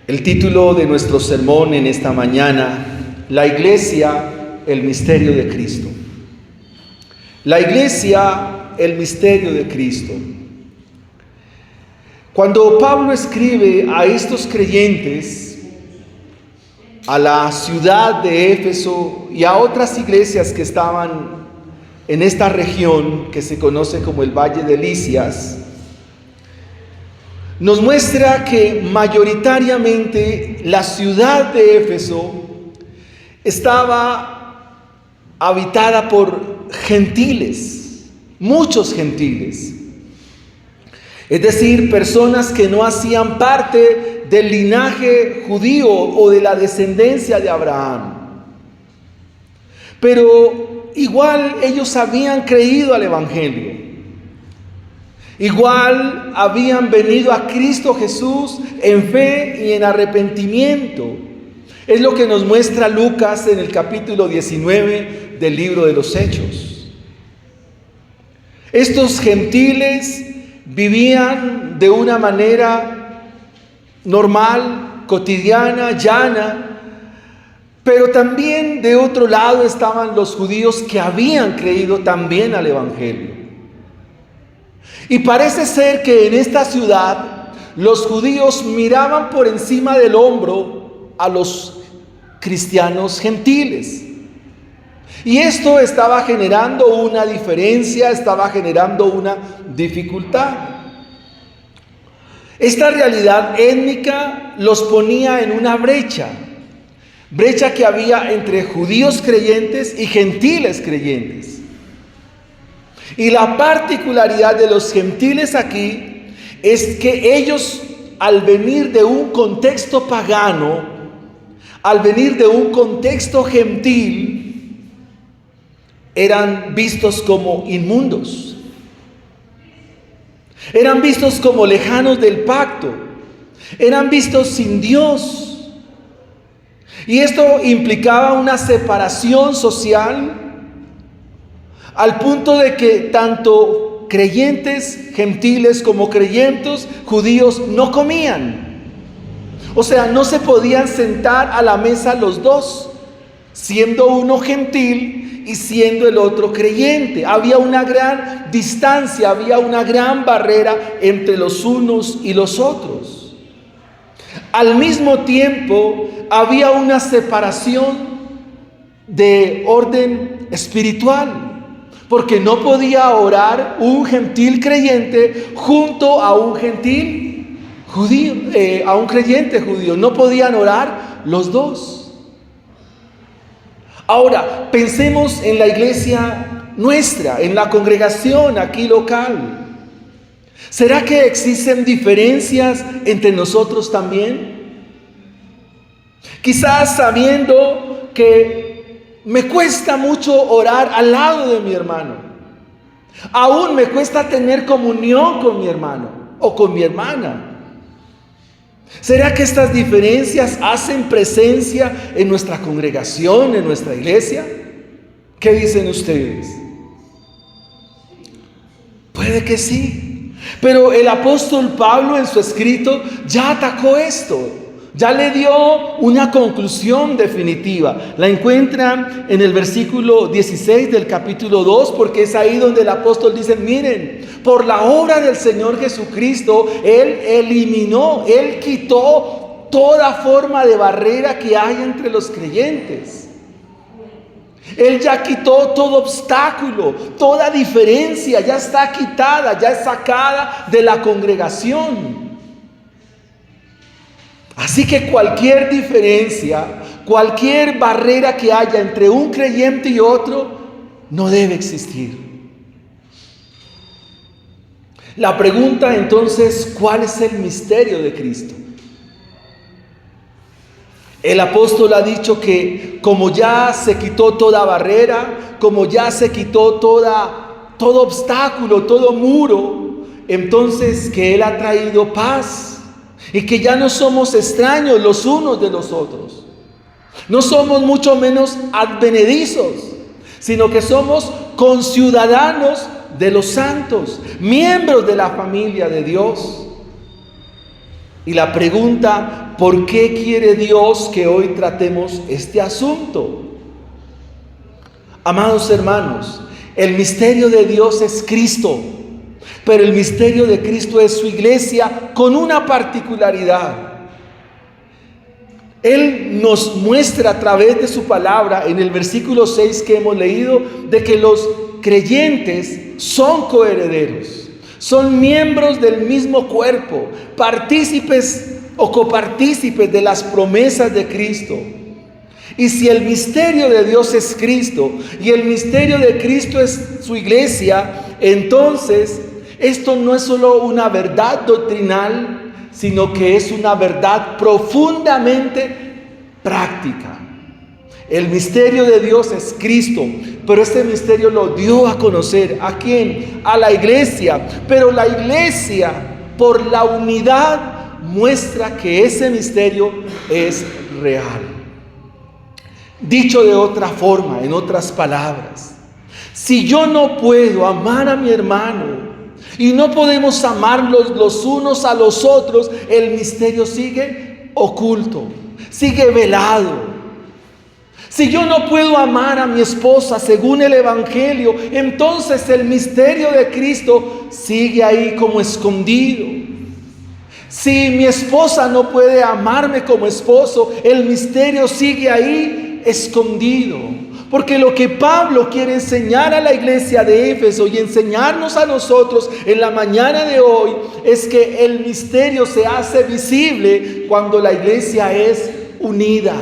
El título de nuestro sermón en esta mañana: la Iglesia, el misterio de Cristo. La Iglesia, el misterio de Cristo. Cuando Pablo escribe a estos creyentes, a la ciudad de Éfeso y a otras iglesias que estaban en esta región que se conoce como el Valle de Licias, nos muestra que mayoritariamente la ciudad de Éfeso estaba habitada por gentiles, muchos gentiles. Es decir, personas que no hacían parte del linaje judío o de la descendencia de Abraham. Pero igual ellos habían creído al Evangelio. Igual habían venido a Cristo Jesús en fe y en arrepentimiento. Es lo que nos muestra Lucas en el capítulo 19 del libro de los Hechos. Estos gentiles vivían de una manera normal, cotidiana, llana, pero también de otro lado estaban los judíos que habían creído también al Evangelio. Y parece ser que en esta ciudad los judíos miraban por encima del hombro a los cristianos gentiles. Y esto estaba generando una diferencia, estaba generando una dificultad. Esta realidad étnica los ponía en una brecha que había entre judíos creyentes y gentiles creyentes. Y la particularidad de los gentiles aquí es que ellos, al venir de un contexto pagano, al venir de un contexto gentil, eran vistos como inmundos. Eran vistos como lejanos del pacto. Eran vistos sin Dios. Y esto implicaba una separación social, al punto de que tanto creyentes gentiles como creyentes judíos no comían. O sea, no se podían sentar a la mesa los dos, siendo uno gentil y siendo el otro creyente. Había una gran distancia, había una gran barrera entre los unos y los otros. Al mismo tiempo, había una separación de orden espiritual, porque no podía orar un gentil creyente junto a un gentil judío, a un creyente judío. No podían orar los dos. Ahora, pensemos en la iglesia nuestra, en la congregación aquí local. ¿Será que existen diferencias entre nosotros también? Quizás sabiendo que me cuesta mucho orar al lado de mi hermano. Aún me cuesta tener comunión con mi hermano o con mi hermana. ¿Será que estas diferencias hacen presencia en nuestra congregación, en nuestra iglesia? ¿Qué dicen ustedes? Puede que sí. Pero el apóstol Pablo en su escrito ya atacó esto. Ya le dio una conclusión definitiva. La encuentran en el versículo 16 del capítulo 2, porque es ahí donde el apóstol dice: miren, por la obra del Señor Jesucristo, Él eliminó, Él quitó toda forma de barrera que hay entre los creyentes. Él ya quitó todo obstáculo, toda diferencia, ya está quitada, ya es sacada de la congregación. Así que cualquier diferencia, cualquier barrera que haya entre un creyente y otro, no debe existir. La pregunta entonces, ¿cuál es el misterio de Cristo? El apóstol ha dicho que como ya se quitó toda barrera, como ya se quitó todo obstáculo, todo muro, entonces que Él ha traído paz. Y que ya no somos extraños los unos de los otros. No somos mucho menos advenedizos, sino que somos conciudadanos de los santos, miembros de la familia de Dios. Y la pregunta, ¿por qué quiere Dios que hoy tratemos este asunto? Amados hermanos, el misterio de Dios es Cristo, pero el misterio de Cristo es su iglesia con una particularidad. Él nos muestra a través de su palabra, en el versículo 6 que hemos leído, de que los creyentes son coherederos, son miembros del mismo cuerpo, partícipes o copartícipes de las promesas de Cristo. Y si el misterio de Dios es Cristo y el misterio de Cristo es su iglesia, entonces esto no es solo una verdad doctrinal, sino que es una verdad profundamente práctica. El misterio de Dios es Cristo, pero este misterio lo dio a conocer. ¿A quién? A la iglesia. Pero la iglesia, por la unidad, muestra que ese misterio es real. Dicho de otra forma, en otras palabras, si yo no puedo amar a mi hermano y no podemos amarlos los unos a los otros, el misterio sigue oculto, sigue velado. Si yo no puedo amar a mi esposa según el Evangelio, entonces el misterio de Cristo sigue ahí como escondido. Si mi esposa no puede amarme como esposo, el misterio sigue ahí escondido. Porque lo que Pablo quiere enseñar a la iglesia de Éfeso y enseñarnos a nosotros en la mañana de hoy es que el misterio se hace visible cuando la iglesia es unida,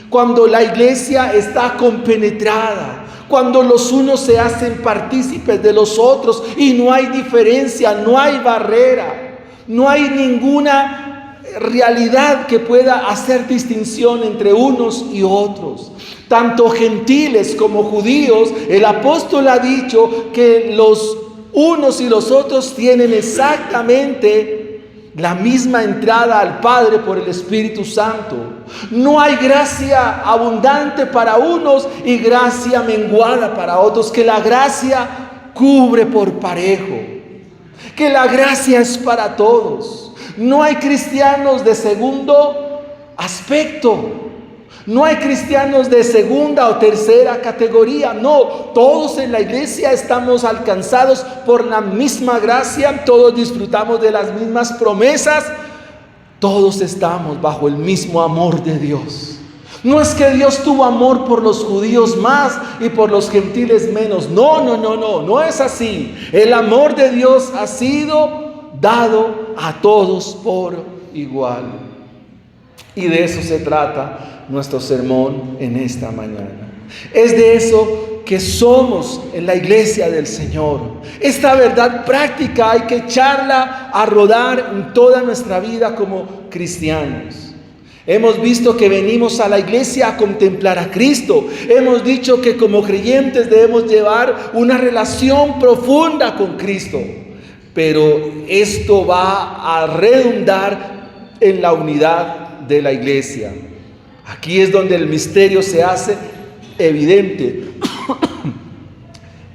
cuando la iglesia está compenetrada, cuando los unos se hacen partícipes de los otros y no hay diferencia, no hay barrera, no hay ninguna realidad que pueda hacer distinción entre unos y otros. Tanto gentiles como judíos, el apóstol ha dicho que los unos y los otros tienen exactamente la misma entrada al Padre por el Espíritu Santo. No hay gracia abundante para unos y gracia menguada para otros, que la gracia cubre por parejo, que la gracia es para todos. No hay cristianos de segundo aspecto. No hay cristianos de segunda o tercera categoría. No, todos en la iglesia estamos alcanzados por la misma gracia. Todos disfrutamos de las mismas promesas. Todos estamos bajo el mismo amor de Dios. No es que Dios tuvo amor por los judíos más y por los gentiles menos. No es así. El amor de Dios ha sido dado a todos por igual. Y de eso se trata nuestro sermón en esta mañana. Es de eso que somos en la iglesia del Señor. Esta verdad práctica hay que echarla a rodar en toda nuestra vida como cristianos. Hemos visto que venimos a la iglesia a contemplar a Cristo. Hemos dicho que como creyentes debemos llevar una relación profunda con Cristo. Pero esto va a redundar en la unidad de la iglesia. Aquí es donde el misterio se hace evidente,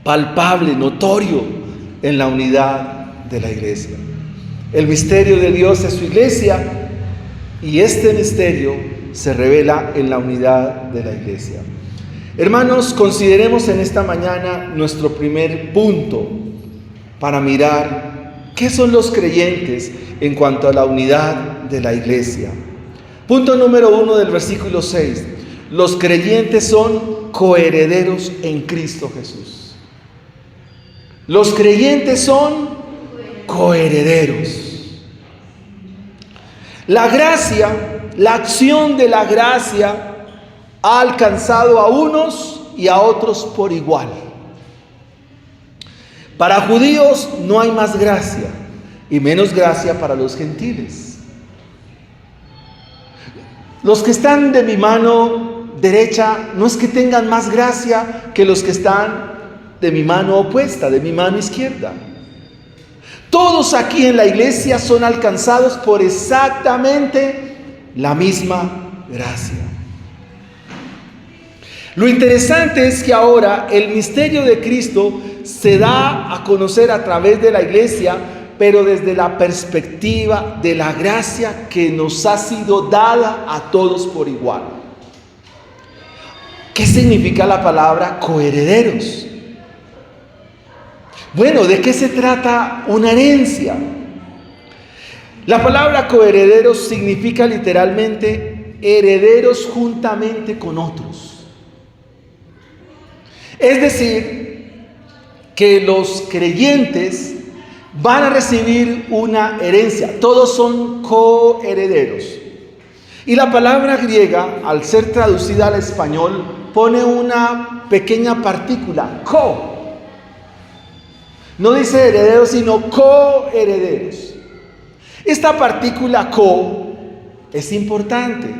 palpable, notorio en la unidad de la iglesia. El misterio de Dios es su iglesia y este misterio se revela en la unidad de la iglesia. Hermanos, consideremos en esta mañana nuestro primer punto para mirar qué son los creyentes en cuanto a la unidad de la iglesia. Punto número 1 del versículo 6. Los creyentes son coherederos en Cristo Jesús. Los creyentes son coherederos. La gracia, la acción de la gracia ha alcanzado a unos y a otros por igual. Para judíos no hay más gracia y menos gracia para los gentiles. Los que están de mi mano derecha no es que tengan más gracia que los que están de mi mano opuesta, de mi mano izquierda. Todos aquí en la iglesia son alcanzados por exactamente la misma gracia. Lo interesante es que ahora el misterio de Cristo se da a conocer a través de la iglesia, pero desde la perspectiva de la gracia que nos ha sido dada a todos por igual. ¿Qué significa la palabra coherederos? Bueno, ¿de qué se trata una herencia? La palabra coherederos significa literalmente herederos juntamente con otros. Es decir, que los creyentes van a recibir una herencia. Todos son coherederos. Y la palabra griega, al ser traducida al español, pone una pequeña partícula, co. No dice herederos, sino coherederos. Esta partícula co es importante.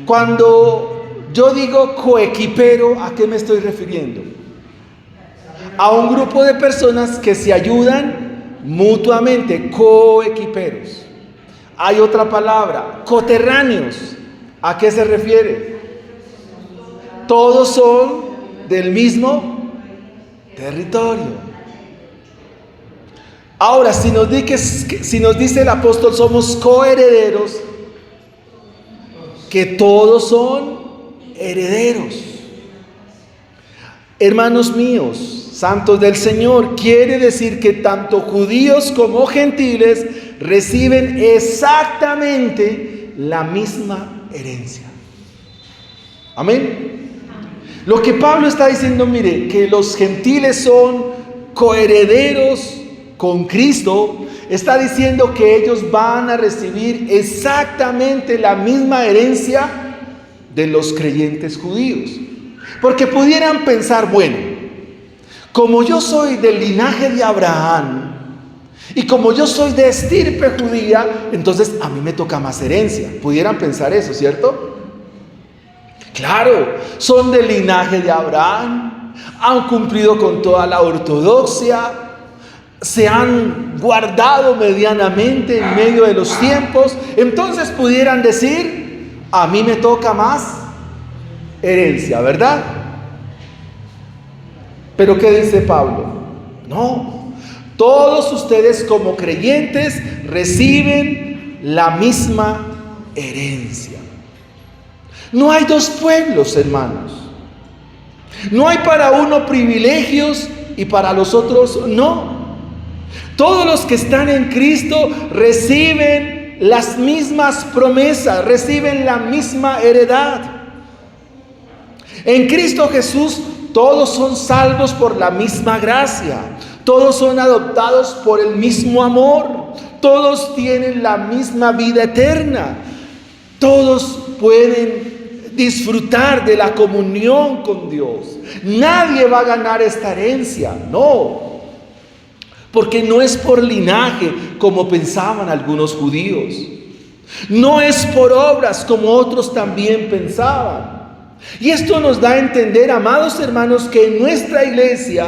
Cuando yo digo coequipero, ¿a qué me estoy refiriendo? A un grupo de personas que se ayudan mutuamente, coequiperos. Hay otra palabra, coterráneos. ¿A qué se refiere? Todos son del mismo territorio. Ahora, si nos dice el apóstol, somos coherederos, que todos son herederos. Hermanos míos, santos del Señor, quiere decir que tanto judíos como gentiles reciben exactamente la misma herencia. Amén. Lo que Pablo está diciendo, mire, que los gentiles son coherederos con Cristo, está diciendo que ellos van a recibir exactamente la misma herencia de los creyentes judíos. Porque pudieran pensar, bueno, como yo soy del linaje de Abraham y como yo soy de estirpe judía, entonces a mí me toca más herencia. Pudieran pensar eso, ¿cierto? Claro, son del linaje de Abraham, han cumplido con toda la ortodoxia, se han guardado medianamente en medio de los tiempos, entonces pudieran decir, a mí me toca más herencia, ¿verdad? Pero ¿qué dice Pablo? No, todos ustedes como creyentes reciben la misma herencia. No hay dos pueblos, hermanos. No hay para uno privilegios y para los otros no. Todos los que están en Cristo reciben las mismas promesas, reciben la misma heredad. En Cristo Jesús todos son salvos por la misma gracia, todos son adoptados por el mismo amor, todos tienen la misma vida eterna, todos pueden disfrutar de la comunión con Dios. Nadie va a ganar esta herencia, no. Porque no es por linaje como pensaban algunos judíos. No es por obras como otros también pensaban. Y esto nos da a entender, amados hermanos, que en nuestra iglesia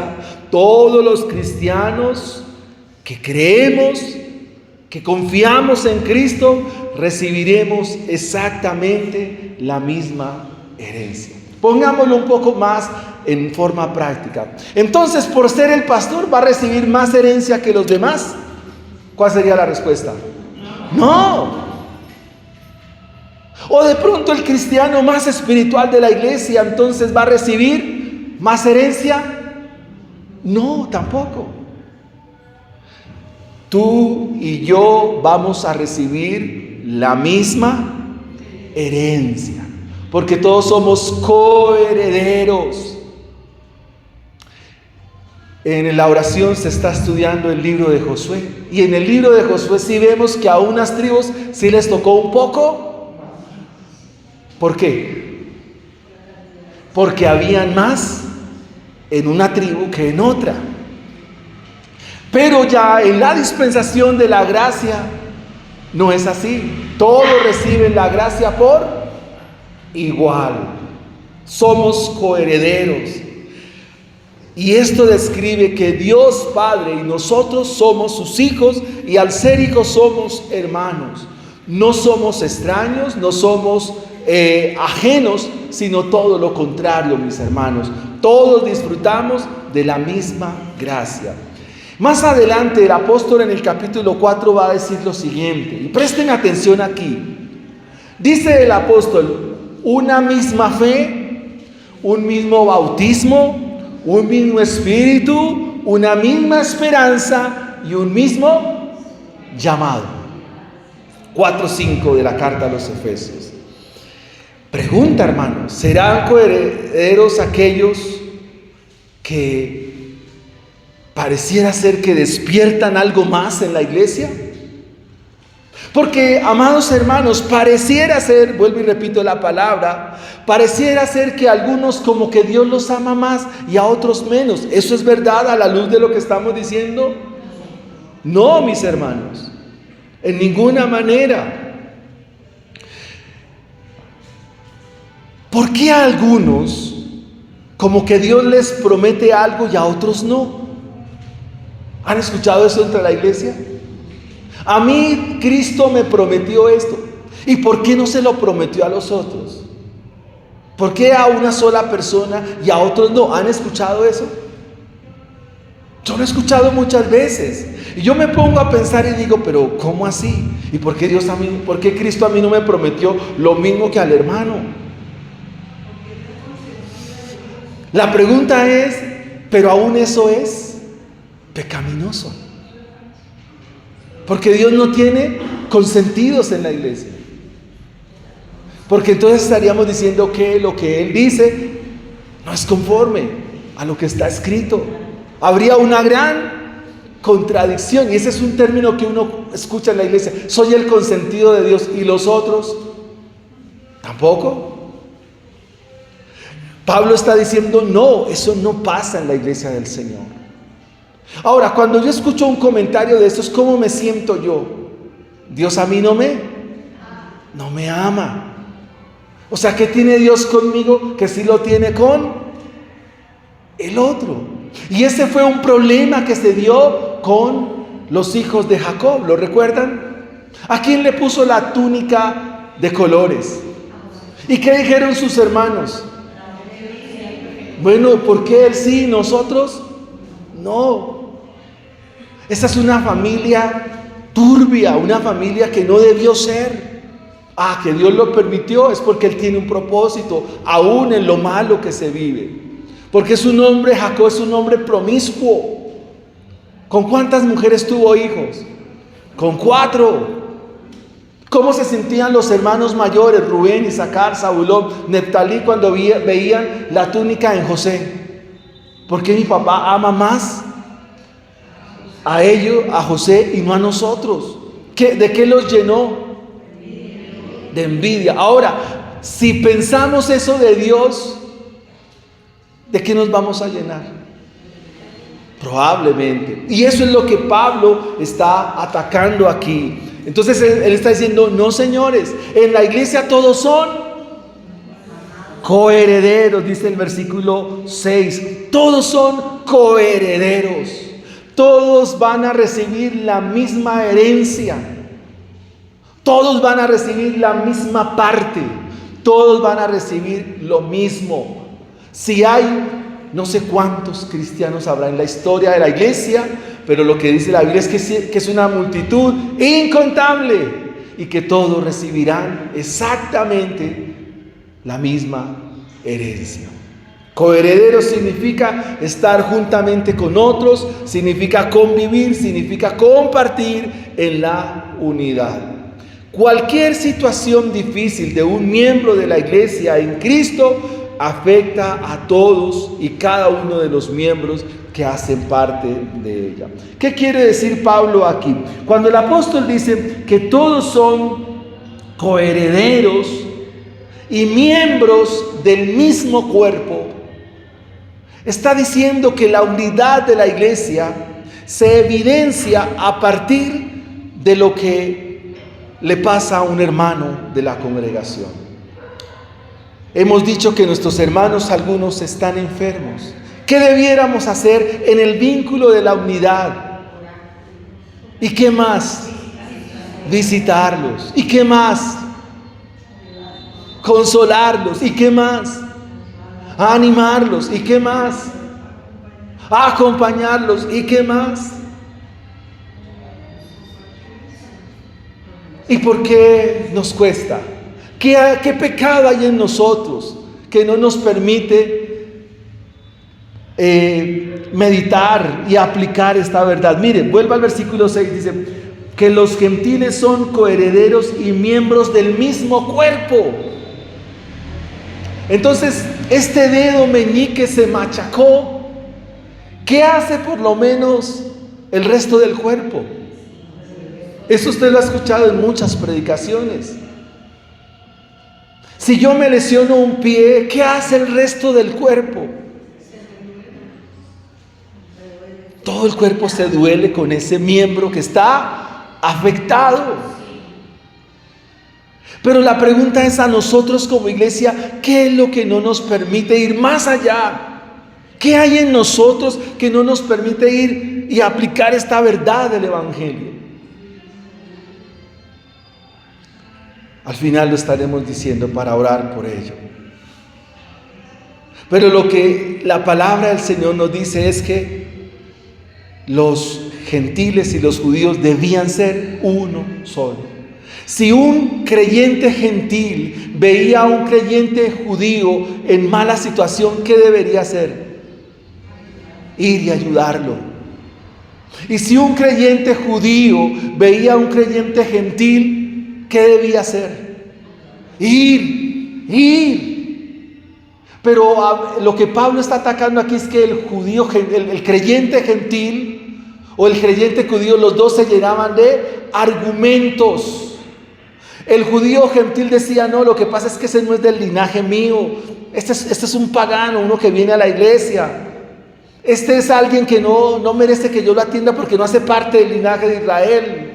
todos los cristianos que creemos, que confiamos en Cristo, recibiremos exactamente la misma herencia. Pongámoslo un poco más en forma práctica. Entonces, por ser el pastor, ¿va a recibir más herencia que los demás? ¿Cuál sería la respuesta? No. O de pronto el cristiano más espiritual de la iglesia, entonces va a recibir más herencia. No, tampoco. Tú y yo vamos a recibir la misma herencia, porque todos somos coherederos. En la oración se está estudiando el libro de Josué, y en el libro de Josué sí vemos que a unas tribus sí les tocó un poco. ¿Por qué? Porque habían más en una tribu que en otra. Pero ya en la dispensación de la gracia no es así. Todos reciben la gracia por igual. Somos coherederos. Y esto describe que Dios Padre y nosotros somos sus hijos, y al ser hijos somos hermanos. No somos extraños, no somos ajenos, sino todo lo contrario, mis hermanos. Todos disfrutamos de la misma gracia. Más adelante el apóstol en el capítulo 4 va a decir lo siguiente, y presten atención aquí. Dice el apóstol: una misma fe, un mismo bautismo, un mismo espíritu, una misma esperanza y un mismo llamado. 4:5 de la carta a los Efesios. Pregunta, hermanos, ¿serán coherederos aquellos que pareciera ser que despiertan algo más en la iglesia? Porque, amados hermanos, pareciera ser, vuelvo y repito la palabra, pareciera ser que a algunos como que Dios los ama más y a otros menos. ¿Eso es verdad a la luz de lo que estamos diciendo? No, mis hermanos, en ninguna manera. ¿Por qué a algunos como que Dios les promete algo y a otros no? ¿Han escuchado eso entre la iglesia? A mí Cristo me prometió esto. ¿Y por qué no se lo prometió a los otros? ¿Por qué a una sola persona y a otros no? ¿Han escuchado eso? Yo lo he escuchado muchas veces. Y yo me pongo a pensar y digo, pero ¿cómo así? ¿Y por qué por qué Cristo a mí no me prometió lo mismo que al hermano? La pregunta es, ¿pero aún eso es pecaminoso? Porque Dios no tiene consentidos en la iglesia. Porque entonces estaríamos diciendo que lo que Él dice no es conforme a lo que está escrito. Habría una gran contradicción. Y ese es un término que uno escucha en la iglesia. Soy el consentido de Dios y los otros tampoco. Pablo está diciendo, no, eso no pasa en la iglesia del Señor. Ahora, cuando yo escucho un comentario de estos, ¿cómo me siento yo? Dios a mí no me ama. O sea, ¿qué tiene Dios conmigo que sí lo tiene con el otro? Y ese fue un problema que se dio con los hijos de Jacob, ¿lo recuerdan? ¿A quién le puso la túnica de colores? ¿Y qué dijeron sus hermanos? Bueno, ¿por qué él sí y nosotros no? Esa es una familia turbia, una familia que no debió ser. Que Dios lo permitió, es porque Él tiene un propósito, aún en lo malo que se vive. Porque su nombre, Jacob, es un hombre promiscuo. ¿Con cuántas mujeres tuvo hijos? Con 4. ¿Cómo se sentían los hermanos mayores, Rubén, Isaacar, Zabulón, Neftalí, cuando veían la túnica en José? ¿Por qué mi papá ama más a ellos, a José, y no a nosotros? ¿De qué los llenó? De envidia. Ahora, si pensamos eso de Dios, ¿de qué nos vamos a llenar? Probablemente. Y eso es lo que Pablo está atacando aquí. Entonces él está diciendo, no, señores, en la iglesia todos son coherederos, dice el versículo 6. Todos son coherederos. Todos van a recibir la misma herencia. Todos van a recibir la misma parte. Todos van a recibir lo mismo. Si hay, no sé cuántos cristianos habrá en la historia de la iglesia, pero lo que dice la Biblia es que es una multitud incontable y que todos recibirán exactamente la misma herencia. Coheredero significa estar juntamente con otros, significa convivir, significa compartir en la unidad. Cualquier situación difícil de un miembro de la iglesia en Cristo afecta a todos y cada uno de los miembros que hacen parte de ella. ¿Qué quiere decir Pablo aquí? Cuando el apóstol dice que todos son coherederos y miembros del mismo cuerpo, está diciendo que la unidad de la iglesia se evidencia a partir de lo que le pasa a un hermano de la congregación. Hemos dicho que nuestros hermanos, algunos, están enfermos. ¿Qué debiéramos hacer en el vínculo de la unidad? ¿Y qué más? Visitarlos. ¿Y qué más? Consolarlos. ¿Y qué más? Animarlos. ¿Y qué más? Acompañarlos. ¿Y qué más? ¿Y por qué nos cuesta? ¿Qué pecado hay en nosotros que no nos permite meditar y aplicar esta verdad? Mire, vuelva al versículo 6, dice que los gentiles son coherederos y miembros del mismo cuerpo. Entonces, este dedo meñique se machacó. ¿Qué hace por lo menos el resto del cuerpo? Eso usted lo ha escuchado en muchas predicaciones. Si yo me lesiono un pie, ¿qué hace el resto del cuerpo? Todo el cuerpo se duele con ese miembro que está afectado. Pero la pregunta es a nosotros como iglesia, ¿qué es lo que no nos permite ir más allá? ¿Qué hay en nosotros que no nos permite ir y aplicar esta verdad del Evangelio? Al final lo estaremos diciendo para orar por ello. Pero lo que la palabra del Señor nos dice es que los gentiles y los judíos debían ser uno solo. Si un creyente gentil veía a un creyente judío en mala situación, ¿qué debería hacer? Ir y ayudarlo. Y si un creyente judío veía a un creyente gentil, ¿qué debía hacer? Ir. Pero lo que Pablo está atacando aquí es que el judío, el creyente gentil o el creyente judío, los dos se llenaban de argumentos. El judío gentil decía, no, lo que pasa es que ese no es del linaje mío. Este es un pagano, uno que viene a la iglesia. Este es alguien que no merece que yo lo atienda porque no hace parte del linaje de Israel.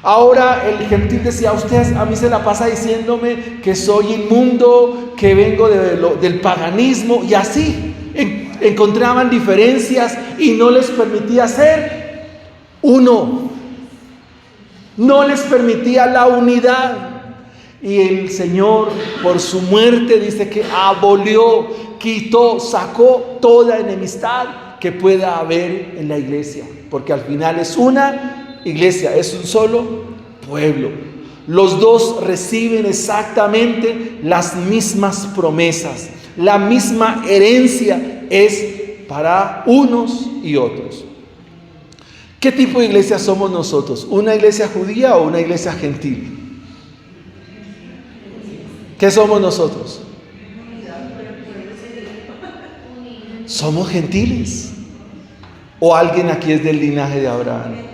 Ahora el gentil decía, usted a mí se la pasa diciéndome que soy inmundo, que vengo del paganismo, y así encontraban diferencias y no les permitía ser uno, no les permitía la unidad. Y el Señor, por su muerte, dice que abolió, quitó, sacó toda enemistad que pueda haber en la iglesia, porque al final es una iglesia, es un solo pueblo. Los dos reciben exactamente las mismas promesas. La misma herencia es para unos y otros. ¿Qué tipo de iglesia somos nosotros? ¿Una iglesia judía o una iglesia gentil? ¿Qué somos nosotros? ¿Somos gentiles? ¿O alguien aquí es del linaje de Abraham?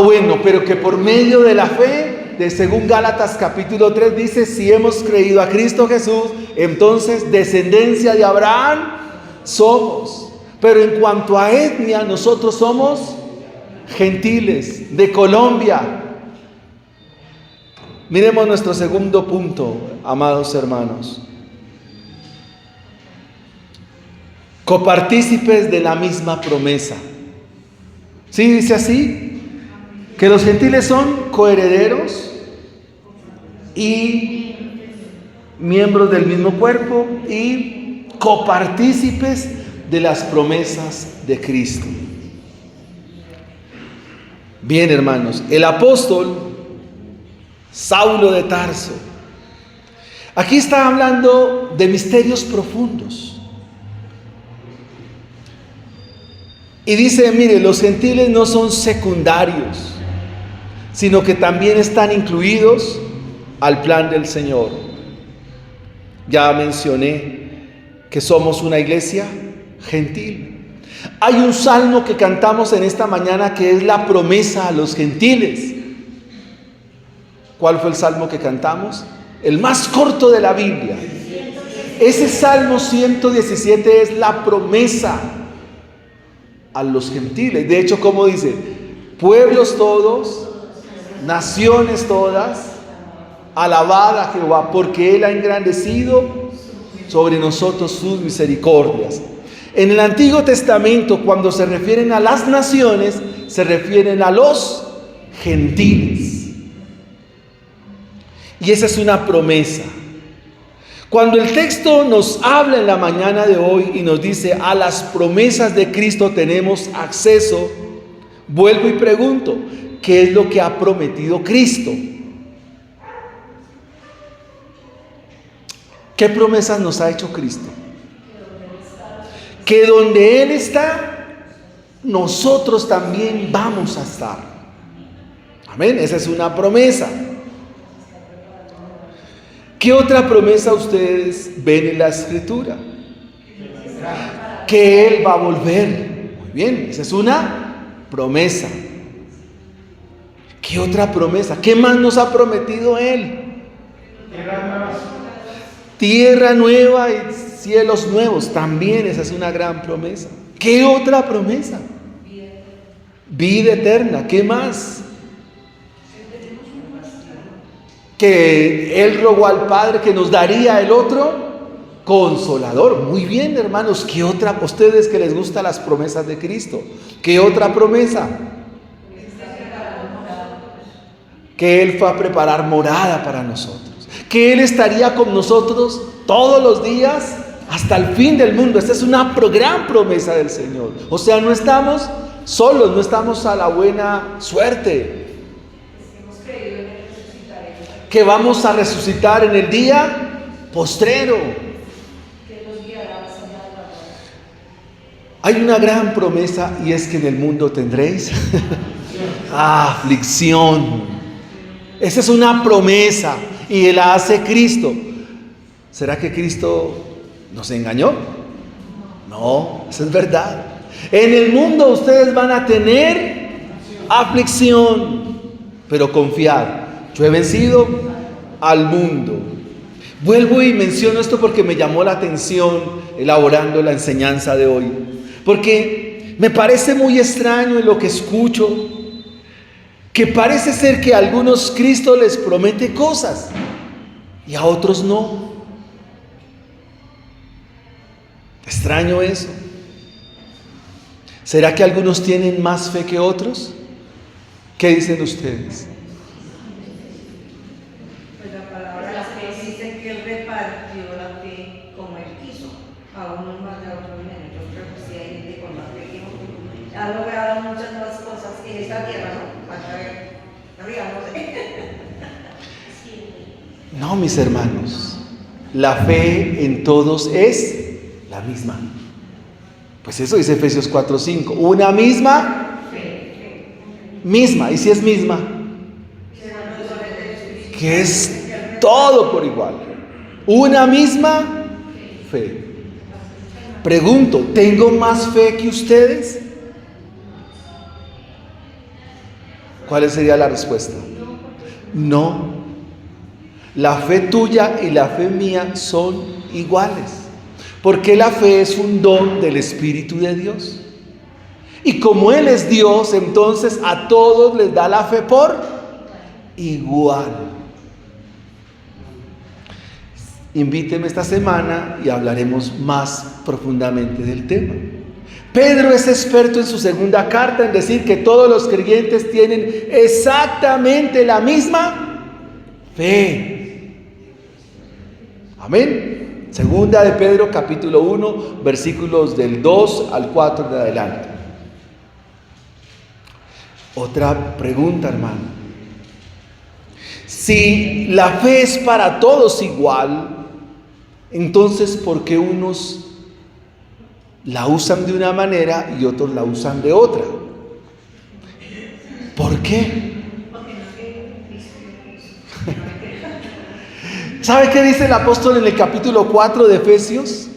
Bueno, pero que por medio de la fe, según Gálatas capítulo 3 dice, si hemos creído a Cristo Jesús, entonces descendencia de Abraham somos. Pero en cuanto a etnia, nosotros somos gentiles de Colombia. Miremos nuestro segundo punto, amados hermanos. Copartícipes de la misma promesa. ¿Sí dice así? Que los gentiles son coherederos y miembros del mismo cuerpo y copartícipes de las promesas de Cristo. Bien, hermanos, el apóstol Saulo de Tarso aquí está hablando de misterios profundos. Y dice, mire, los gentiles no son secundarios, sino que también están incluidos al plan del Señor. Ya mencioné que somos una iglesia gentil. Hay un salmo que cantamos en esta mañana que es la promesa a los gentiles. ¿Cuál fue el salmo que cantamos? El más corto de la Biblia. Ese salmo 117 es la promesa a los gentiles. De hecho, como dice, pueblos todos, naciones todas, alabad a Jehová, porque Él ha engrandecido sobre nosotros sus misericordias. En el Antiguo Testamento, cuando se refieren a las naciones, se refieren a los gentiles. Y esa es una promesa. Cuando el texto nos habla en la mañana de hoy y nos dice, a las promesas de Cristo tenemos acceso, Vuelvo y pregunto, ¿qué es lo que ha prometido Cristo? ¿Qué promesas nos ha hecho Cristo? Que donde Él está, nosotros también vamos a estar. Amén, esa es una promesa. ¿Qué otra promesa ustedes ven en la Escritura? Que Él va a volver. Muy bien, esa es una promesa. ¿Qué otra promesa? ¿Qué más nos ha prometido Él? Tierra nueva y cielos nuevos. También esa es una gran promesa. ¿Qué otra promesa? Vida eterna. ¿Qué más? Que Él rogó al Padre que nos daría el otro Consolador. Muy bien, hermanos. ¿Qué otra? Ustedes que les gustan las promesas de Cristo. ¿Qué otra promesa? Que Él fue a preparar morada para nosotros. Que Él estaría con nosotros todos los días hasta el fin del mundo. Esta es una gran promesa del Señor. O sea, no estamos solos, no estamos a la buena suerte. Que vamos a resucitar en el día postrero. Hay una gran promesa y es que en el mundo tendréis aflicción. Esa es una promesa y la hace Cristo. ¿Será que Cristo nos engañó? No, eso es verdad. En el mundo ustedes van a tener aflicción, pero confiad. Yo he vencido al mundo. Vuelvo y menciono esto porque me llamó la atención elaborando la enseñanza de hoy. Porque me parece muy extraño en lo que escucho, que parece ser que a algunos Cristo les promete cosas y a otros no. Extraño eso. ¿Será que algunos tienen más fe que otros? ¿Qué dicen ustedes? Pues la palabra dice que Él repartió la fe como Él quiso, a unos más y a otros menos. Yo creo que sí hay gente con más fe que otros. Ha logrado muchas más cosas en esta tierra, ¿no? Falta ver arriba, no sé. No, mis hermanos, la fe en todos es la misma. Pues eso dice Efesios 4:5. Una misma, misma. ¿Y si es misma? Que es todo por igual. Una misma fe. Pregunto, ¿tengo más fe que ustedes? ¿Cuál sería la respuesta? No. La fe tuya y la fe mía son iguales. Porque la fe es un don del Espíritu de Dios. Y como Él es Dios, entonces a todos les da la fe por igual. Invíteme esta semana y hablaremos más profundamente del tema. Pedro es experto en su segunda carta en decir que todos los creyentes tienen exactamente la misma fe. Amén. Segunda de Pedro capítulo 1, versículos del 2 al 4 de adelante. Otra pregunta, hermano. Si la fe es para todos igual, entonces ¿por qué unos la usan de una manera y otros la usan de otra? ¿Por qué? ¿Sabe qué dice el apóstol en el capítulo 4 de Efesios?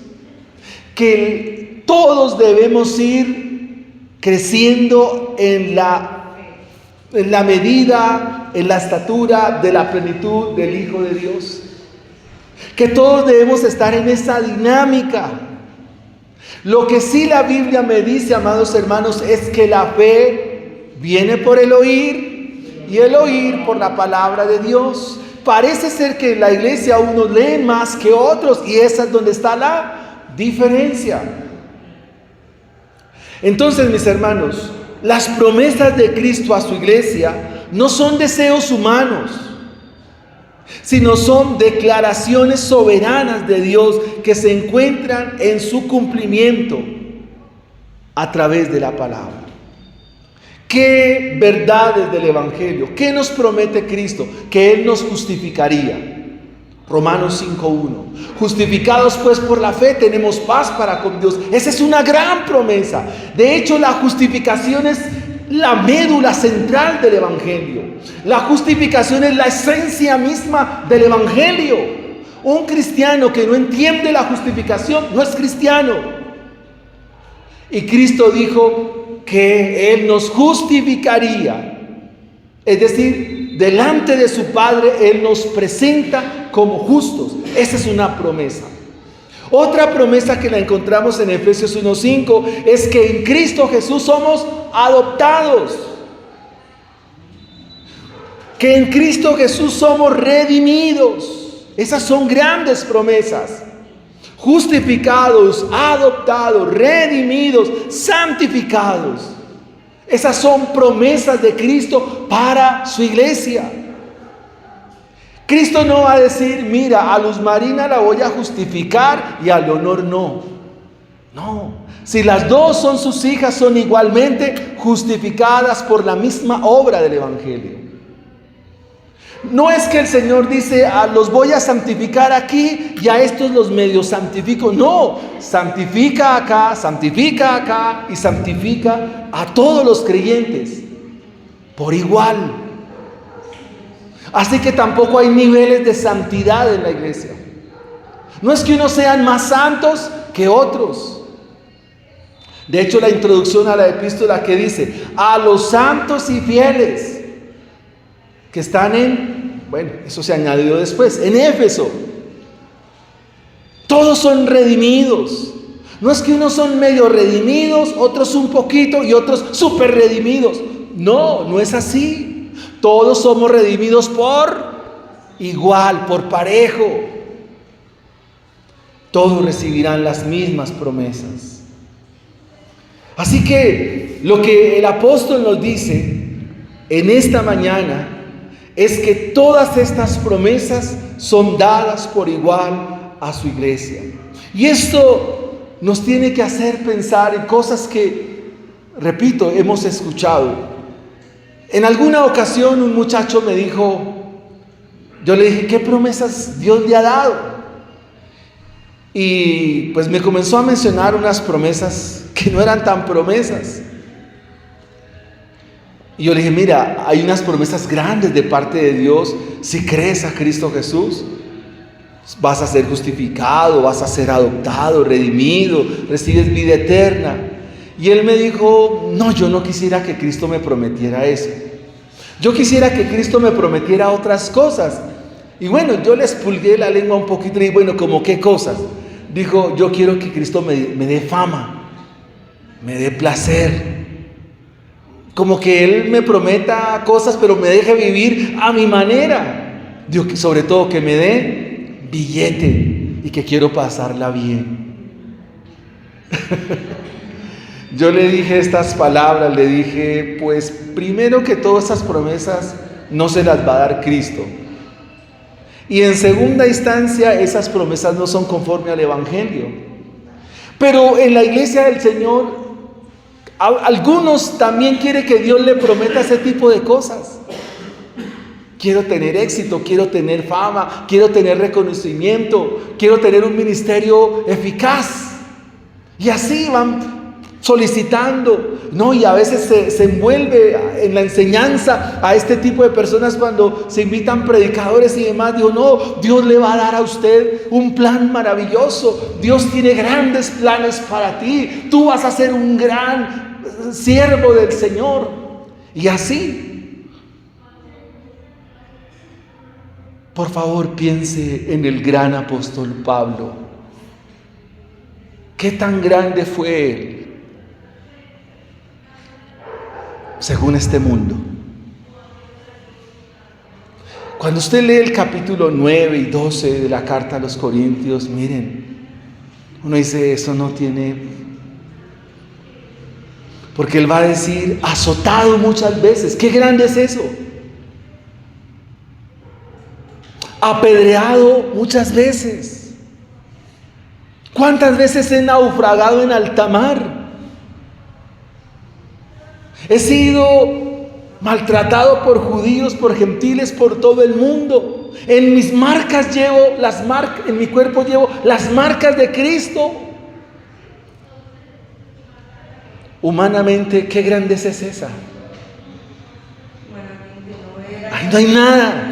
Que todos debemos ir creciendo en la medida, en la estatura de la plenitud del Hijo de Dios. Que todos debemos estar en esa dinámica. Lo que sí la Biblia me dice, amados hermanos, es que la fe viene por el oír y el oír por la palabra de Dios. Parece ser que en la iglesia unos leen más que otros y esa es donde está la diferencia. Entonces, mis hermanos, las promesas de Cristo a su iglesia no son deseos humanos, sino son declaraciones soberanas de Dios que se encuentran en su cumplimiento a través de la palabra. ¿Qué verdades del Evangelio? ¿Qué nos promete Cristo? Que Él nos justificaría. Romanos 5:1. Justificados pues por la fe tenemos paz para con Dios. Esa es una gran promesa. De hecho, la justificación es la médula central del Evangelio. La justificación es la esencia misma del Evangelio. Un cristiano que no entiende la justificación no es cristiano. Y Cristo dijo que Él nos justificaría. Es decir, delante de su Padre Él nos presenta como justos. Esa es una promesa. Otra promesa que la encontramos en Efesios 1:5 es que en Cristo Jesús somos adoptados. Que en Cristo Jesús somos redimidos. Esas son grandes promesas. Justificados, adoptados, redimidos, santificados. Esas son promesas de Cristo para su iglesia. Cristo no va a decir, mira, a Luz Marina la voy a justificar y a Leonor no. No, si las dos son sus hijas, son igualmente justificadas por la misma obra del Evangelio. No es que el Señor dice, los voy a santificar aquí y a estos los medio santifico. No, santifica acá y santifica a todos los creyentes por igual. Así que tampoco hay niveles de santidad en la iglesia. No es que unos sean más santos que otros. De hecho, la introducción a la epístola que dice, a los santos y fieles que están eso se añadió después, en Éfeso. Todos son redimidos. No es que unos son medio redimidos, otros un poquito y otros súper redimidos. No, no es así. Todos somos redimidos por igual, por parejo. Todos recibirán las mismas promesas. Así que lo que el apóstol nos dice en esta mañana es que todas estas promesas son dadas por igual a su iglesia. Y esto nos tiene que hacer pensar en cosas que, repito, hemos escuchado. En alguna ocasión un muchacho me dijo, yo le dije, ¿qué promesas Dios le ha dado? Y pues me comenzó a mencionar unas promesas que no eran tan promesas. Y yo le dije, mira, hay unas promesas grandes de parte de Dios. Si crees a Cristo Jesús, vas a ser justificado, vas a ser adoptado, redimido, recibes vida eterna. Y él me dijo, no, yo no quisiera que Cristo me prometiera eso. Yo quisiera que Cristo me prometiera otras cosas. Y bueno, yo le expulgué la lengua un poquito y dije, bueno, ¿cómo qué cosas? Dijo, yo quiero que Cristo me dé fama, me dé placer. Como que Él me prometa cosas, pero me deje vivir a mi manera. Dios, sobre todo que me dé billete y que quiero pasarla bien. Yo le dije estas palabras, le dije, pues primero que todas esas promesas no se las va a dar Cristo. Y en segunda instancia, esas promesas no son conforme al Evangelio. Pero en la iglesia del Señor, algunos también quieren que Dios le prometa ese tipo de cosas. Quiero tener éxito, quiero tener fama, quiero tener reconocimiento, quiero tener un ministerio eficaz. Y así van solicitando, ¿no? Y a veces se envuelve en la enseñanza a este tipo de personas cuando se invitan predicadores y demás. Digo, no, Dios le va a dar a usted un plan maravilloso. Dios tiene grandes planes para ti. Tú vas a ser un gran siervo del Señor. Y así. Por favor, piense en el gran apóstol Pablo. ¿Qué tan grande fue él? Según este mundo. Cuando usted lee el capítulo 9 y 12 de la carta a los Corintios, miren, uno dice, eso no tiene, porque él va a decir, azotado muchas veces. ¿Qué grande es eso? Apedreado muchas veces. ¿Cuántas veces he naufragado en alta mar? He sido maltratado por judíos, por gentiles, por todo el mundo. En mis marcas llevo en mi cuerpo llevo las marcas de Cristo. Humanamente, ¿qué grandeza es esa? Ay, no hay nada.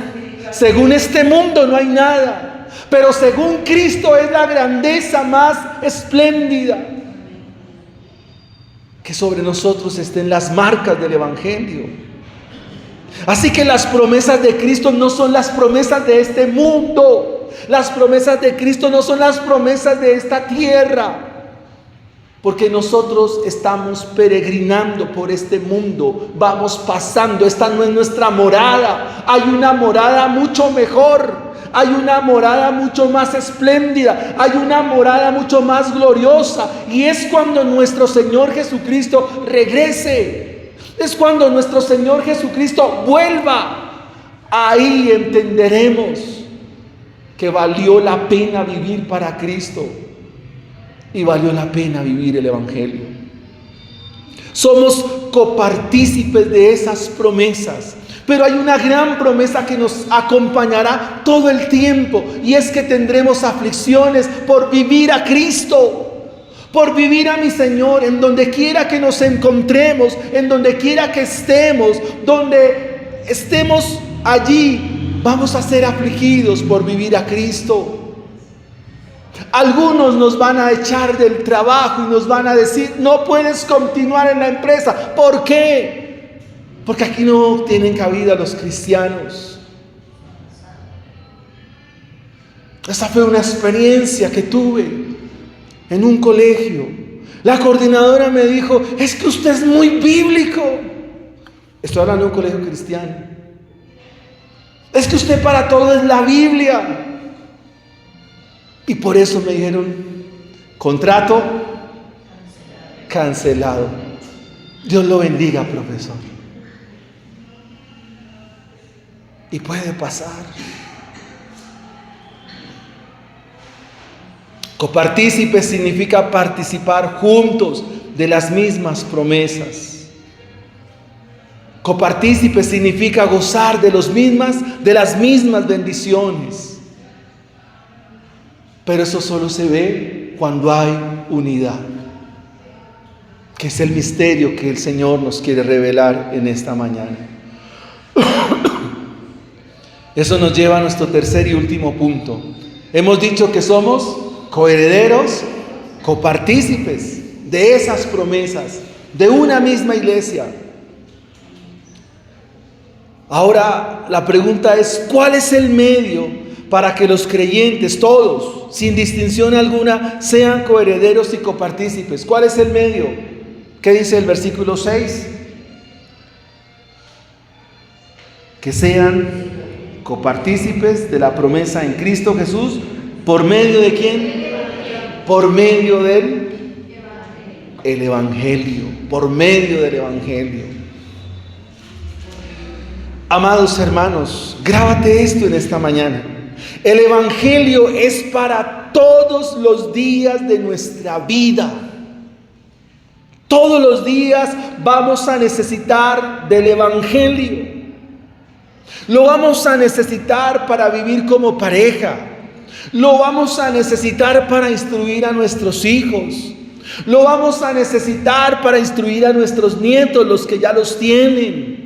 Según este mundo no hay nada. Pero según Cristo es la grandeza más espléndida. Que sobre nosotros estén las marcas del Evangelio. Así que las promesas de Cristo no son las promesas de este mundo. Las promesas de Cristo no son las promesas de esta tierra. Porque nosotros estamos peregrinando por este mundo. Vamos pasando. Esta no es nuestra morada. Hay una morada mucho mejor. Hay una morada mucho más espléndida. Hay una morada mucho más gloriosa. Y es cuando nuestro Señor Jesucristo regrese. Es cuando nuestro Señor Jesucristo vuelva. Ahí entenderemos que valió la pena vivir para Cristo. Y valió la pena vivir el Evangelio. Somos copartícipes de esas promesas. Pero hay una gran promesa que nos acompañará todo el tiempo. Y es que tendremos aflicciones por vivir a Cristo. Por vivir a mi Señor. En donde quiera que nos encontremos. En donde quiera que estemos. Donde estemos allí. Vamos a ser afligidos por vivir a Cristo. Algunos nos van a echar del trabajo y nos van a decir: no puedes continuar en la empresa. ¿Por qué? Porque aquí no tienen cabida los cristianos. Esa fue una experiencia que tuve en un colegio. La coordinadora me dijo: es que usted es muy bíblico. Estoy hablando de un colegio cristiano. Es que usted para todo es la Biblia. Y por eso me dijeron: contrato cancelado. Dios lo bendiga, profesor. Y puede pasar. Copartícipe significa participar juntos de las mismas promesas. Copartícipe significa gozar de las mismas bendiciones. Pero eso solo se ve cuando hay unidad, que es el misterio que el Señor nos quiere revelar en esta mañana. Eso nos lleva a nuestro tercer y último punto. Hemos dicho que somos coherederos, copartícipes de esas promesas, de una misma iglesia. Ahora la pregunta es: ¿cuál es el medio para que los creyentes, todos, sin distinción alguna, sean coherederos y copartícipes? ¿Cuál es el medio? ¿Qué dice el versículo 6? Que sean copartícipes de la promesa en Cristo Jesús. ¿Por medio de quién? Por medio del Evangelio. Por medio del Evangelio. Amados hermanos, grábate esto en esta mañana. El Evangelio es para todos los días de nuestra vida. Todos los días vamos a necesitar del Evangelio. Lo vamos a necesitar para vivir como pareja. Lo vamos a necesitar para instruir a nuestros hijos. Lo vamos a necesitar para instruir a nuestros nietos, los que ya los tienen.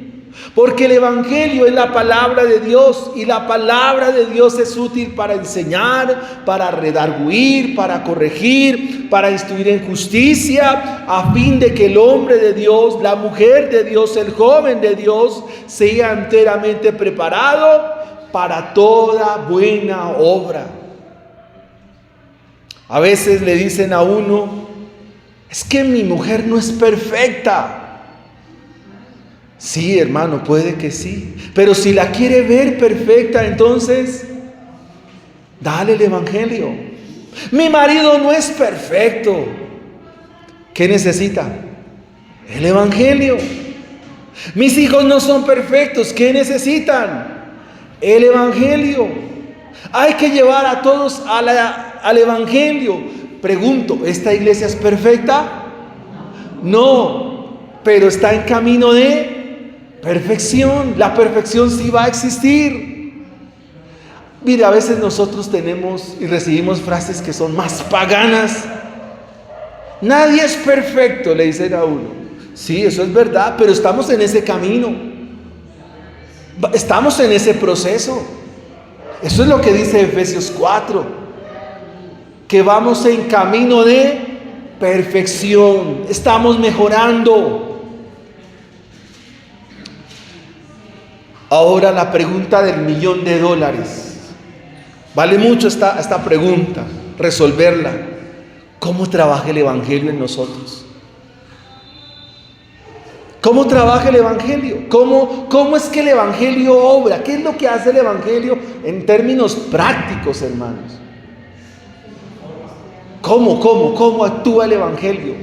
Porque el Evangelio es la palabra de Dios, y la palabra de Dios es útil para enseñar, para redarguir, para corregir, para instruir en justicia, a fin de que el hombre de Dios, la mujer de Dios, el joven de Dios, sea enteramente preparado para toda buena obra. A veces le dicen a uno: es que mi mujer no es perfecta. Sí, hermano, puede que sí. Pero si la quiere ver perfecta, entonces dale el Evangelio. Mi marido no es perfecto. ¿Qué necesita? El Evangelio. Mis hijos no son perfectos. ¿Qué necesitan? El Evangelio. Hay que llevar a todos al Evangelio. Pregunto, ¿esta iglesia es perfecta? No. pero está en camino de perfección. La perfección sí va a existir. Mire, a veces nosotros tenemos y recibimos frases que son más paganas. Nadie es perfecto, le dicen a uno. Sí, eso es verdad, pero estamos en ese camino. Estamos en ese proceso. Eso es lo que dice Efesios 4, que vamos en camino de perfección. Estamos mejorando. Ahora la pregunta del $1.000.000. Vale mucho esta pregunta, resolverla. ¿Cómo trabaja el Evangelio en nosotros? ¿Cómo trabaja el Evangelio? ¿Cómo es que el Evangelio obra? ¿Qué es lo que hace el Evangelio en términos prácticos, hermanos? ¿Cómo actúa el Evangelio?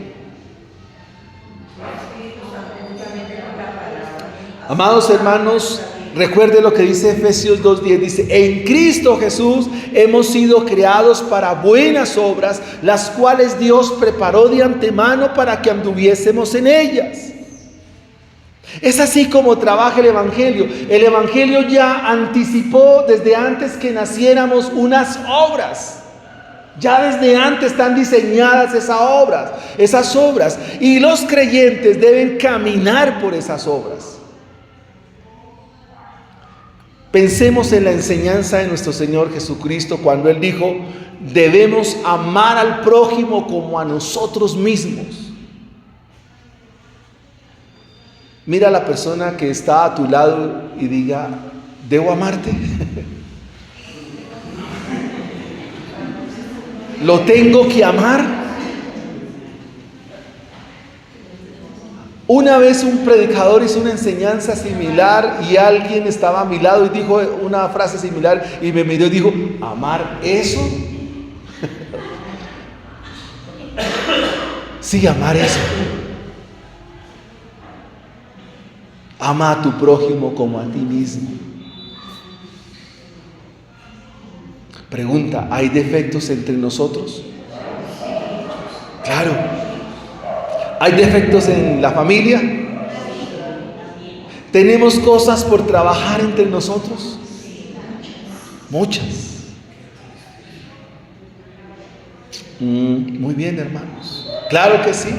Amados hermanos, recuerde lo que dice Efesios 2:10, dice: en Cristo Jesús hemos sido creados para buenas obras, las cuales Dios preparó de antemano para que anduviésemos en ellas. Es así como trabaja el Evangelio. El Evangelio ya anticipó desde antes que naciéramos unas obras. Ya desde antes están diseñadas esas obras, y los creyentes deben caminar por esas obras. Pensemos en la enseñanza de nuestro Señor Jesucristo cuando Él dijo: debemos amar al prójimo como a nosotros mismos. Mira a la persona que está a tu lado y diga: ¿debo amarte? ¿Lo tengo que amar? Una vez un predicador hizo una enseñanza similar y alguien estaba a mi lado y dijo una frase similar y me miró y dijo: ¿amar eso? Sí, amar eso. Ama a tu prójimo como a ti mismo. Pregunta: ¿hay defectos entre nosotros? Claro. ¿Hay defectos en la familia? ¿Tenemos cosas por trabajar entre nosotros? Muchas. Muy bien, hermanos. Claro que sí.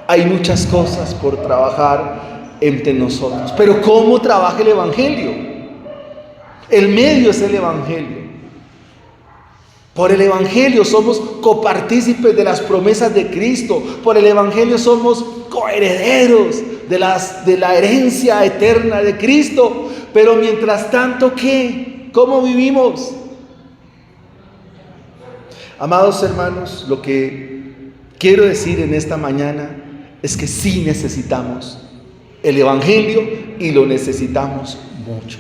Hay muchas cosas por trabajar entre nosotros. Pero ¿cómo trabaja el Evangelio? El medio es el Evangelio. Por el Evangelio somos copartícipes de las promesas de Cristo. Por el Evangelio somos coherederos de la herencia eterna de Cristo. Pero mientras tanto, ¿qué? ¿Cómo vivimos? Amados hermanos, lo que quiero decir en esta mañana es que sí necesitamos el Evangelio, y lo necesitamos mucho.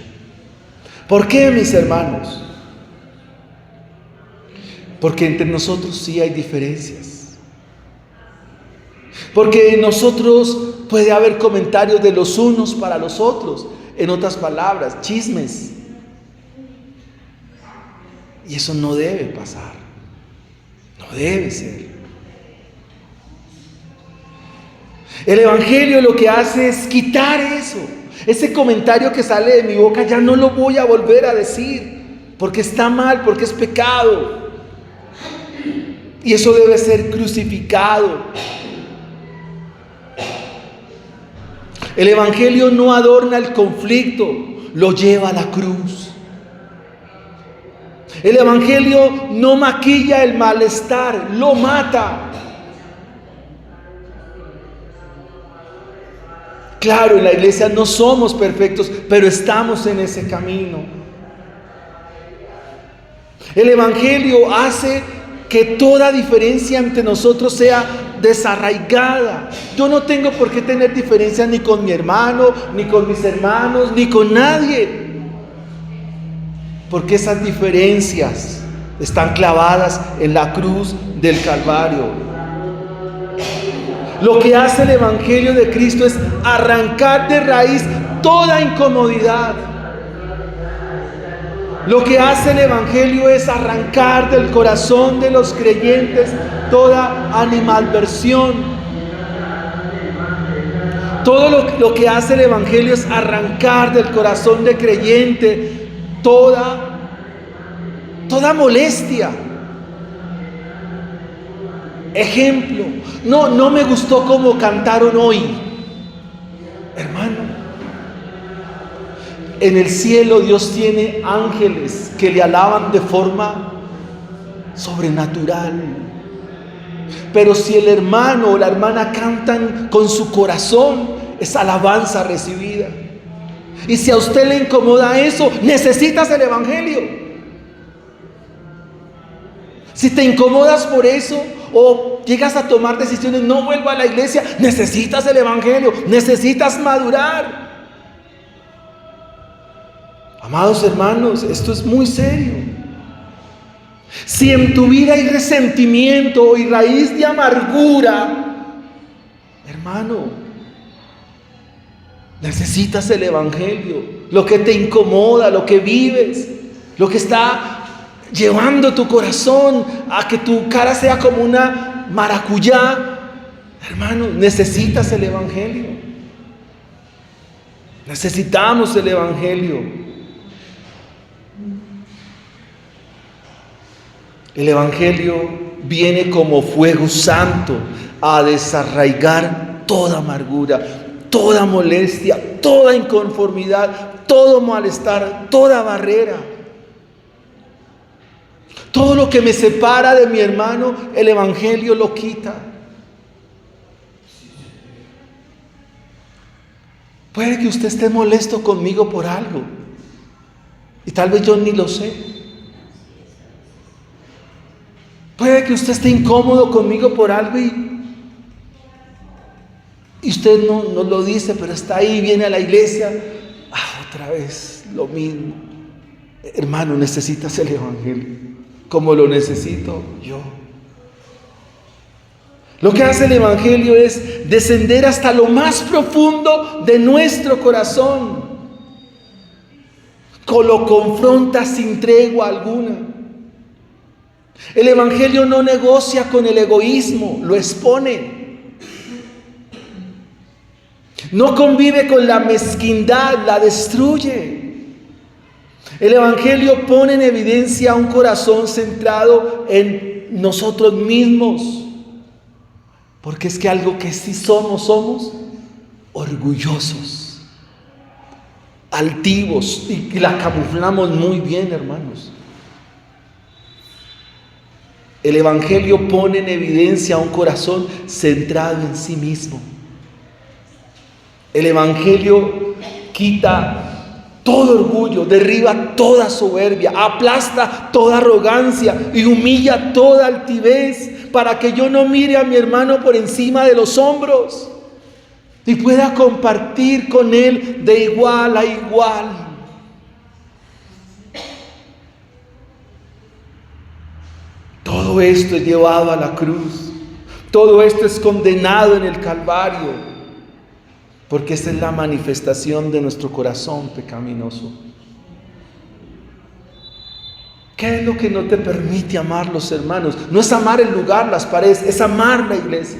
¿Por qué, mis hermanos? Porque entre nosotros sí hay diferencias. Porque en nosotros puede haber comentarios de los unos para los otros. En otras palabras, chismes. Y eso no debe pasar. No debe ser. El Evangelio lo que hace es quitar eso. Ese comentario que sale de mi boca ya no lo voy a volver a decir, porque está mal, porque es pecado. Y eso debe ser crucificado. El Evangelio no adorna el conflicto, lo lleva a la cruz. El Evangelio no maquilla el malestar, lo mata. Claro, en la iglesia no somos perfectos, pero estamos en ese camino. El Evangelio hace que toda diferencia entre nosotros sea desarraigada. Yo no tengo por qué tener diferencia ni con mi hermano, ni con mis hermanos, ni con nadie. Porque esas diferencias están clavadas en la cruz del Calvario. Lo que hace el Evangelio de Cristo es arrancar de raíz toda incomodidad. Lo que hace el Evangelio es arrancar del corazón de los creyentes toda animadversión. Todo lo que hace el Evangelio es arrancar del corazón del creyente toda molestia. Ejemplo, no me gustó cómo cantaron hoy. Hermano, en el cielo Dios tiene ángeles que le alaban de forma sobrenatural. Pero si el hermano o la hermana cantan con su corazón, es alabanza recibida. Y si a usted le incomoda eso, necesitas el Evangelio. Si te incomodas por eso o llegas a tomar decisiones, no vuelvo a la iglesia, necesitas el Evangelio, necesitas madurar. Amados hermanos, esto es muy serio. Si en tu vida hay resentimiento y raíz de amargura, hermano, necesitas el Evangelio. Lo que te incomoda, lo que vives, lo que está llevando tu corazón a que tu cara sea como una maracuyá, hermano, necesitas el Evangelio. Necesitamos el Evangelio. El Evangelio viene como fuego santo a desarraigar toda amargura, toda molestia, toda inconformidad, todo malestar, toda barrera. Todo lo que me separa de mi hermano, el Evangelio lo quita. Puede que usted esté molesto conmigo por algo y tal vez yo ni lo sé. Puede que usted esté incómodo conmigo por algo y usted no lo dice, pero está ahí, viene a la iglesia, otra vez lo mismo. Hermano, necesitas el Evangelio como lo necesito yo. Lo que hace el Evangelio es descender hasta lo más profundo de nuestro corazón, lo confronta sin tregua alguna. El Evangelio no negocia con el egoísmo, lo expone. No convive con la mezquindad, la destruye. El Evangelio pone en evidencia un corazón centrado en nosotros mismos. Porque es que algo que sí somos orgullosos, altivos, y la camuflamos muy bien, hermanos. El Evangelio pone en evidencia un corazón centrado en sí mismo. El Evangelio quita todo orgullo, derriba toda soberbia, aplasta toda arrogancia y humilla toda altivez, para que yo no mire a mi hermano por encima de los hombros y pueda compartir con él de igual a igual. Todo esto es llevado a la cruz. Todo esto es condenado en el Calvario, porque esa es la manifestación de nuestro corazón pecaminoso. ¿Qué es lo que no te permite amar los hermanos? No es amar el lugar, las paredes, es amar la iglesia.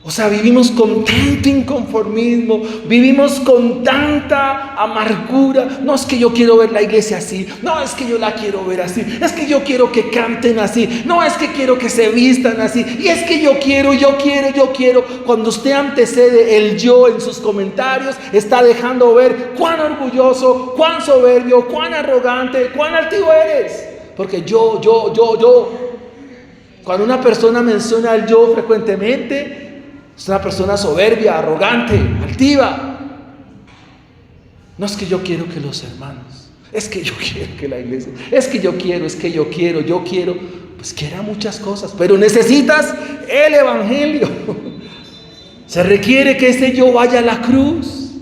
O sea, vivimos con tanto inconformismo, vivimos con tanta amargura. No es que yo quiero ver la iglesia así, no es que yo la quiero ver así, es que yo quiero que canten así, no es que quiero que se vistan así, y es que yo quiero. Cuando usted antecede el yo en sus comentarios, está dejando ver cuán orgulloso, cuán soberbio, cuán arrogante, cuán altivo eres. Porque yo. Cuando una persona menciona el yo frecuentemente, es una persona soberbia, arrogante, altiva. No es que yo quiero que los hermanos, es que yo quiero que la iglesia, es que yo quiero. Pues quiera muchas cosas, pero necesitas el Evangelio. Se requiere que ese yo vaya a la cruz.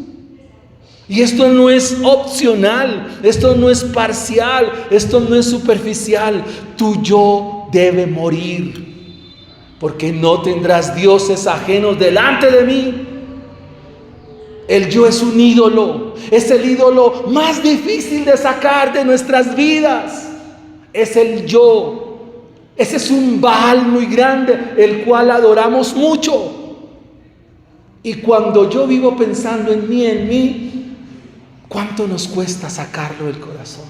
Y esto no es opcional, esto no es parcial, esto no es superficial. Tu yo debe morir. Porque no tendrás dioses ajenos delante de mí. El yo es un ídolo. Es el ídolo más difícil de sacar de nuestras vidas. Es el yo. Ese es un Baal muy grande, el cual adoramos mucho. Y cuando yo vivo pensando en mí, ¿cuánto nos cuesta sacarlo del corazón?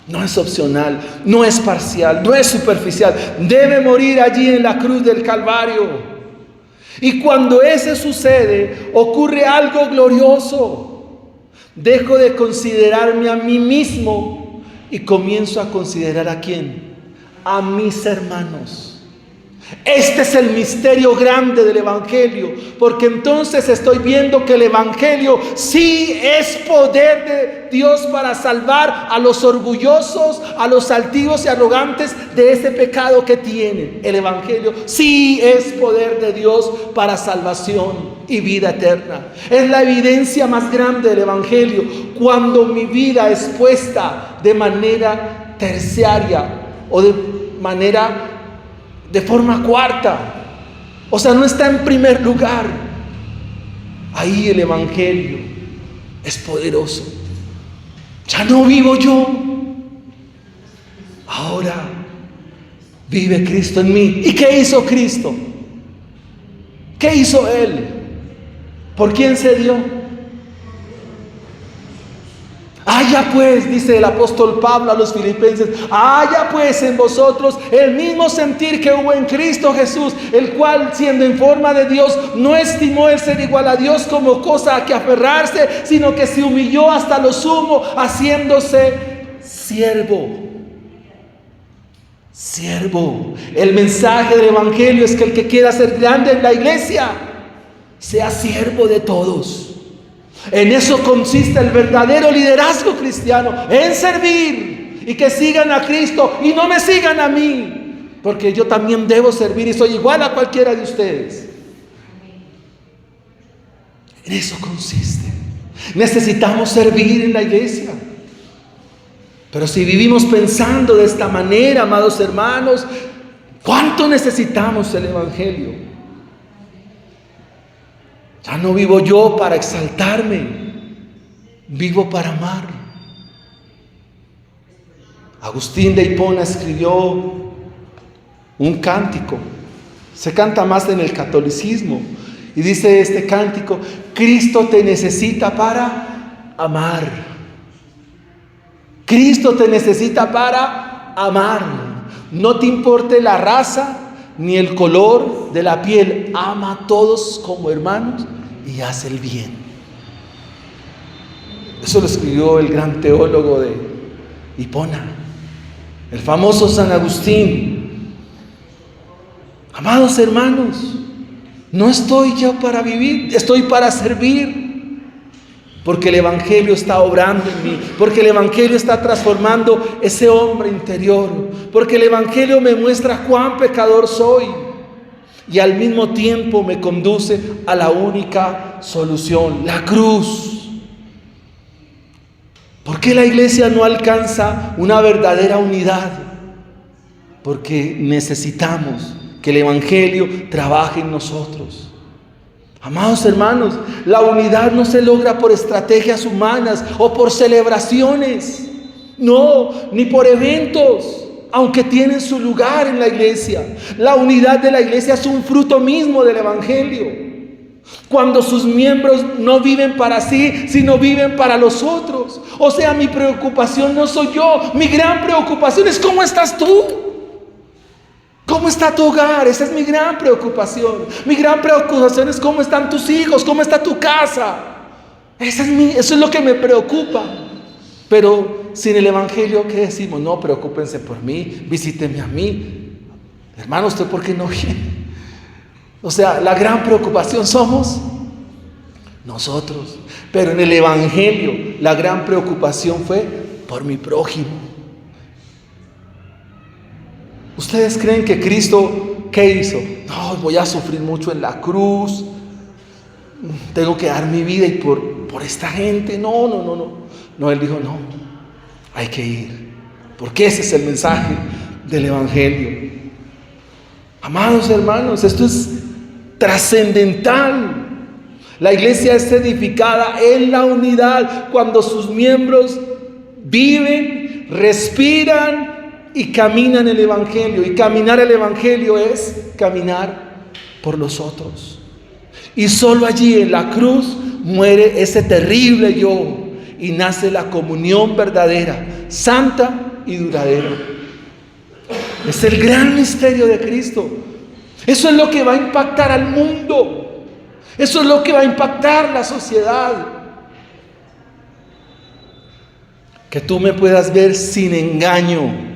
No es opcional, no es parcial, no es superficial. Debe morir allí en la cruz del Calvario. Y cuando eso sucede, ocurre algo glorioso. Dejo de considerarme a mí mismo y comienzo a considerar ¿a quién? A mis hermanos. Este es el misterio grande del Evangelio, porque entonces estoy viendo que el Evangelio sí es poder de Dios para salvar a los orgullosos, a los altivos y arrogantes de ese pecado que tienen. El Evangelio sí es poder de Dios para salvación y vida eterna. Es la evidencia más grande del Evangelio, cuando mi vida es puesta de manera terciaria o de forma cuarta, o sea, no está en primer lugar. Ahí el Evangelio es poderoso. Ya no vivo yo, ahora vive Cristo en mí. ¿Y qué hizo Cristo? ¿Qué hizo Él? ¿Por quién se dio? Haya pues, dice el apóstol Pablo a los filipenses, haya pues en vosotros el mismo sentir que hubo en Cristo Jesús, el cual, siendo en forma de Dios, no estimó el ser igual a Dios como cosa a que aferrarse, sino que se humilló hasta lo sumo, haciéndose siervo. Siervo. El mensaje del Evangelio es que el que quiera ser grande en la iglesia sea siervo de todos. En eso consiste el verdadero liderazgo cristiano, en servir y que sigan a Cristo y no me sigan a mí, porque yo también debo servir y soy igual a cualquiera de ustedes. En eso consiste. Necesitamos servir en la iglesia. Pero si vivimos pensando de esta manera, amados hermanos, ¿cuánto necesitamos el Evangelio? Ya no vivo yo para exaltarme, vivo para amar. Agustín de Hipona escribió un cántico, se canta más en el catolicismo, y dice este cántico: Cristo te necesita para amar. Cristo te necesita para amar. No te importe la raza ni el color de la piel, ama a todos como hermanos y haz el bien. Eso lo escribió el gran teólogo de Hipona, el famoso San Agustín. Amados hermanos, no estoy yo para vivir, estoy para servir. Porque el Evangelio está obrando en mí, porque el Evangelio está transformando ese hombre interior, porque el Evangelio me muestra cuán pecador soy y al mismo tiempo me conduce a la única solución, la cruz. ¿Por qué la iglesia no alcanza una verdadera unidad? Porque necesitamos que el Evangelio trabaje en nosotros. Amados hermanos, la unidad no se logra por estrategias humanas o por celebraciones, no, ni por eventos, aunque tienen su lugar en la iglesia. La unidad de la iglesia es un fruto mismo del Evangelio. Cuando sus miembros no viven para sí, sino viven para los otros. O sea, mi preocupación no soy yo, mi gran preocupación es ¿cómo estás tú? ¿Cómo está tu hogar? Esa es mi gran preocupación. Mi gran preocupación es cómo están tus hijos, cómo está tu casa. Eso es lo que me preocupa. Pero sin el Evangelio, ¿qué decimos? No, preocúpense por mí, visítenme a mí. Hermano, ¿usted por qué no viene? O sea, la gran preocupación somos nosotros. Pero en el Evangelio, la gran preocupación fue por mi prójimo. ¿Ustedes creen que Cristo qué hizo? No, voy a sufrir mucho en la cruz, tengo que dar mi vida y por esta gente. No, Él dijo, no, hay que ir, porque ese es el mensaje del Evangelio. Amados hermanos, esto es trascendental. La iglesia es edificada en la unidad cuando sus miembros viven, respiran y caminan el Evangelio. Y caminar el Evangelio es caminar por los otros. Y solo allí en la cruz muere ese terrible yo y nace la comunión verdadera, santa y duradera. Es el gran misterio de Cristo. Eso es lo que va a impactar al mundo. Eso es lo que va a impactar la sociedad. Que tú me puedas ver sin engaño.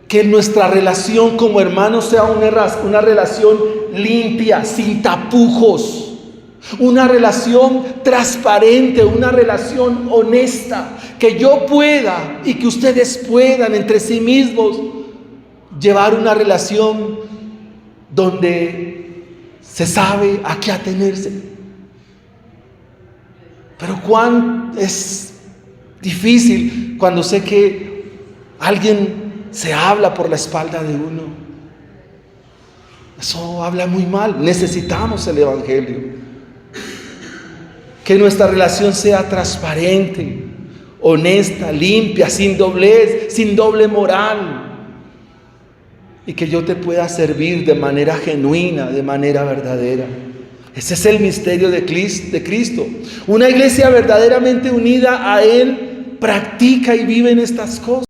Que nuestra relación como hermanos sea una relación limpia, sin tapujos. Una relación transparente, una relación honesta. Que yo pueda y que ustedes puedan entre sí mismos llevar una relación donde se sabe a qué atenerse. Pero cuán es difícil cuando sé que alguien se habla por la espalda de uno. Eso habla muy mal. Necesitamos el Evangelio. Que nuestra relación sea transparente, honesta, limpia, sin doblez, sin doble moral. Y que yo te pueda servir de manera genuina, de manera verdadera. Ese es el misterio de Cristo. Una iglesia verdaderamente unida a Él practica y vive en estas cosas.